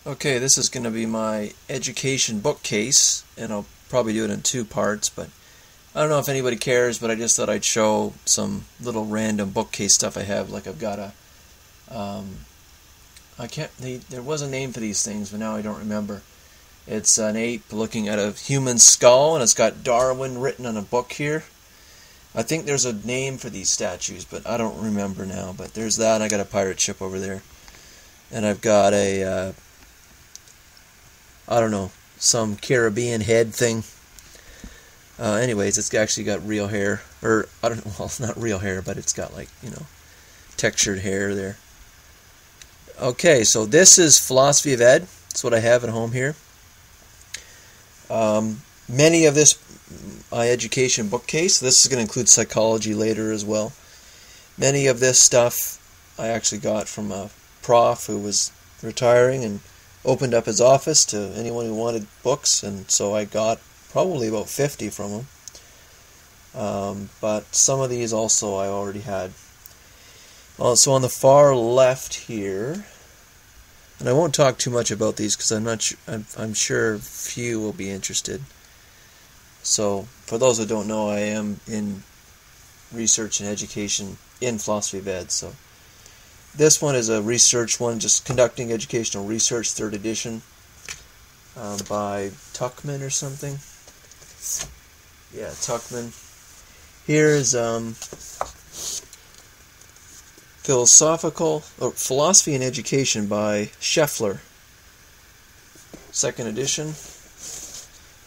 Okay, this is going to be my education bookcase, and I'll probably do it in two parts, but I don't know if anybody cares, but I just thought I'd show some little random bookcase stuff I have. Like I've got there was a name for these things, but now I don't remember. It's an ape looking at a human skull, and it's got Darwin written on a book here. I think there's a name for these statues, but I don't remember now. But there's that, and I got a pirate ship over there. And I've got a I don't know, some Caribbean head thing. Anyways, it's actually got real hair, or I don't know, well, it's not real hair, but it's got textured hair there. Okay, so this is Philosophy of Ed. That's what I have at home here. Many of this, my education bookcase, this is going to include psychology later as well. Many of this stuff I actually got from a prof who was retiring and opened up his office to anyone who wanted books, and so I got probably about 50 from him. But some of these also I already had. So on the far left here, and I won't talk too much about these because I'm sure few will be interested. So for those who don't know, I am in research and education in Philosophy of Ed. So this one is a research one, just conducting educational research, 3rd edition, by Tuckman or something. Yeah, Tuckman. Here's Philosophy and Education by Scheffler, 2nd edition.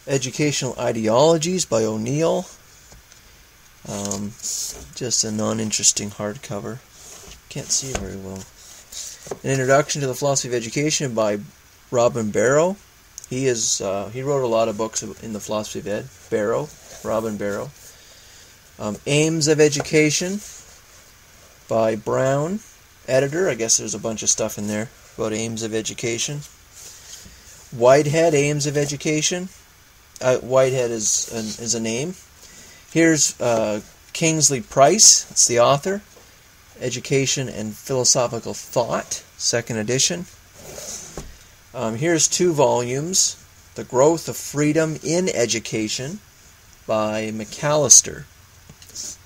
Educational Ideologies by O'Neill. Just a non-interesting hardcover. Can't see very well. An Introduction to the Philosophy of Education by Robin Barrow. He wrote a lot of books in the Philosophy of Ed. Robin Barrow. Aims of Education by Brown, editor. I guess there's a bunch of stuff in there about aims of education. Whitehead, Aims of Education. Whitehead is a name. Here's Kingsley Price. It's the author. Education and Philosophical Thought, 2nd edition. Here's 2 volumes. The Growth of Freedom in Education by Mcallis.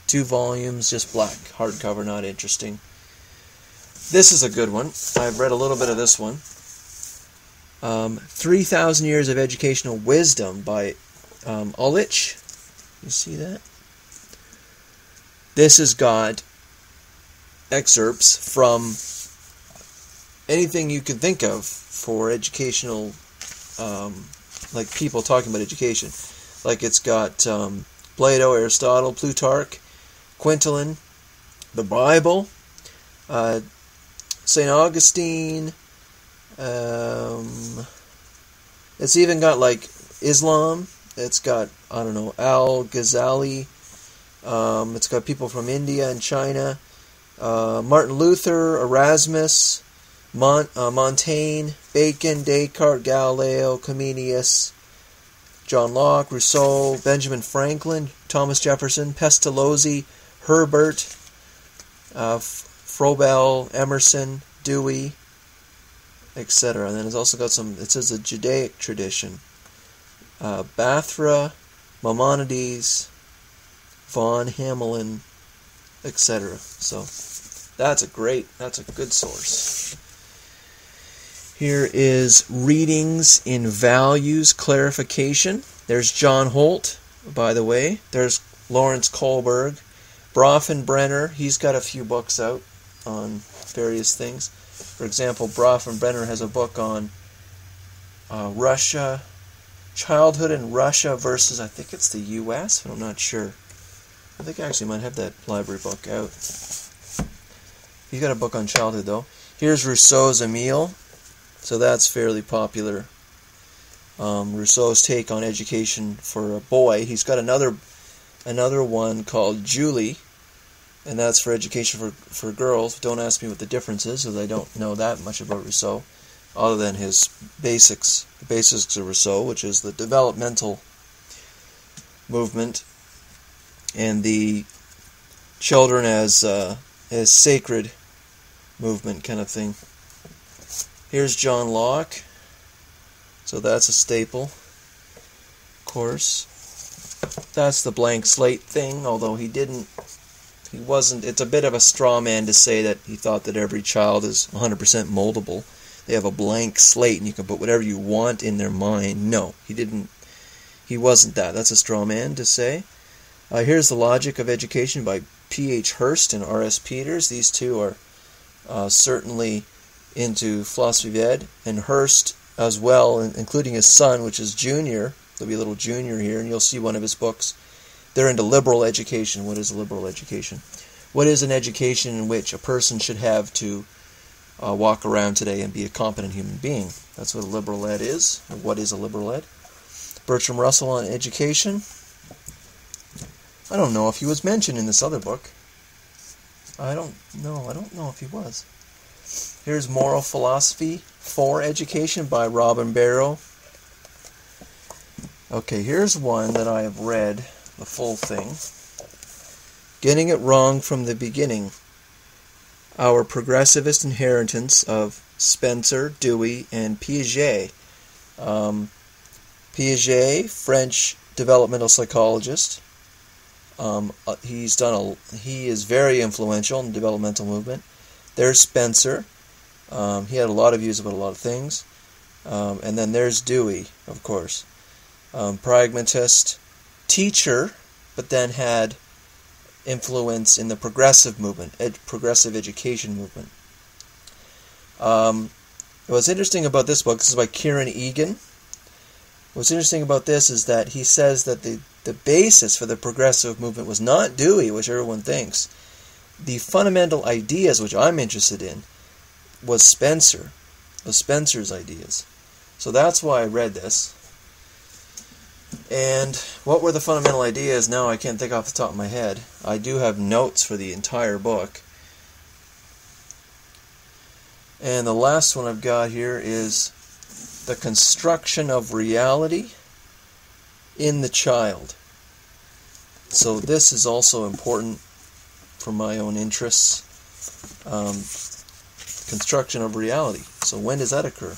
2 volumes, just black, hardcover, not interesting. This is a good one. I've read a little bit of this one. 3,000 Years of Educational Wisdom by Ulrich. You see that? This has got excerpts from anything you can think of for educational, like people talking about education. Like it's got Plato, Aristotle, Plutarch, Quintilian, the Bible, St. Augustine. It's even got like Islam. It's got, I don't know, Al-Ghazali. It's got people from India and China. Martin Luther, Erasmus, Montaigne, Bacon, Descartes, Galileo, Comenius, John Locke, Rousseau, Benjamin Franklin, Thomas Jefferson, Pestalozzi, Herbert, Froebel, Emerson, Dewey, etc. And then it's also got it says the Judaic tradition. Bathra, Maimonides, von Hamelin, etc. So that's a good source. Here is Readings in Values Clarification. There's John Holt, by the way. There's Lawrence Kohlberg. Bronfenbrenner, he's got a few books out on various things. For example, Bronfenbrenner has a book on Russia, childhood in Russia versus, I think it's the U.S., but I'm not sure. I think I actually might have that library book out. He's got a book on childhood, though. Here's Rousseau's Emile. So that's fairly popular. Rousseau's take on education for a boy. He's got another one called Julie, and that's for education for girls. Don't ask me what the difference is, as I don't know that much about Rousseau, other than his the basics of Rousseau, which is the developmental movement and the children as sacred movement kind of thing. Here's John Locke. So that's a staple, of course. That's the blank slate thing, although it's a bit of a straw man to say that he thought that every child is 100% moldable. They have a blank slate and you can put whatever you want in their mind. No, he wasn't that. That's a straw man to say. Here's The Logic of Education by P.H. Hurst and R.S. Peters. These two are certainly into philosophy of ed, and Hurst as well, including his son, which is Junior. There'll be a little Junior here, and you'll see one of his books. They're into liberal education. What is a liberal education? What is an education in which a person should have to walk around today and be a competent human being? That's what a liberal ed is. Or what is a liberal ed? Bertrand Russell on education. I don't know if he was mentioned in this other book. I don't know if he was. Here's Moral Philosophy for Education by Robin Barrow. Okay, here's one that I have read, the full thing. Getting It Wrong from the Beginning. Our Progressivist Inheritance of Spencer, Dewey, and Piaget. Piaget, French developmental psychologist. He is very influential in the developmental movement. There's Spencer. He had a lot of views about a lot of things. And then there's Dewey, of course. Pragmatist, teacher, but then had influence in the progressive movement, progressive education movement. What's interesting about this book, this is by Kieran Egan. What's interesting about this is that he says that the basis for the progressive movement was not Dewey, which everyone thinks. The fundamental ideas, which I'm interested in, was Spencer's ideas. So that's why I read this. And what were the fundamental ideas? Now I can't think off the top of my head. I do have notes for the entire book. And the last one I've got here is the construction of reality in the child. So this is also important for my own interests. Construction of reality. So when does that occur?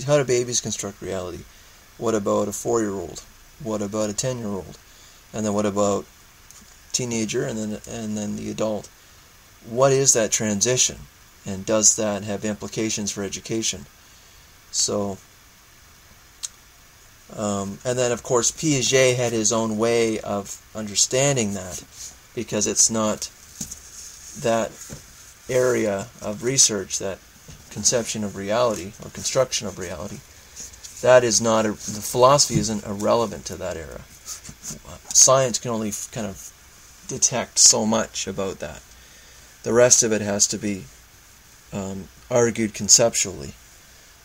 How do babies construct reality? What about a 4-year-old? What about a 10-year-old? And then what about teenager and then the adult? What is that transition? And does that have implications for education? So, and then of course Piaget had his own way of understanding that, because it's not that area of research, that conception of reality or construction of reality. That is not the philosophy isn't irrelevant to that era. Science can only kind of detect so much about that. The rest of it has to be argued conceptually.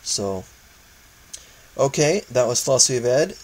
So, okay, that was Philosophy of Ed.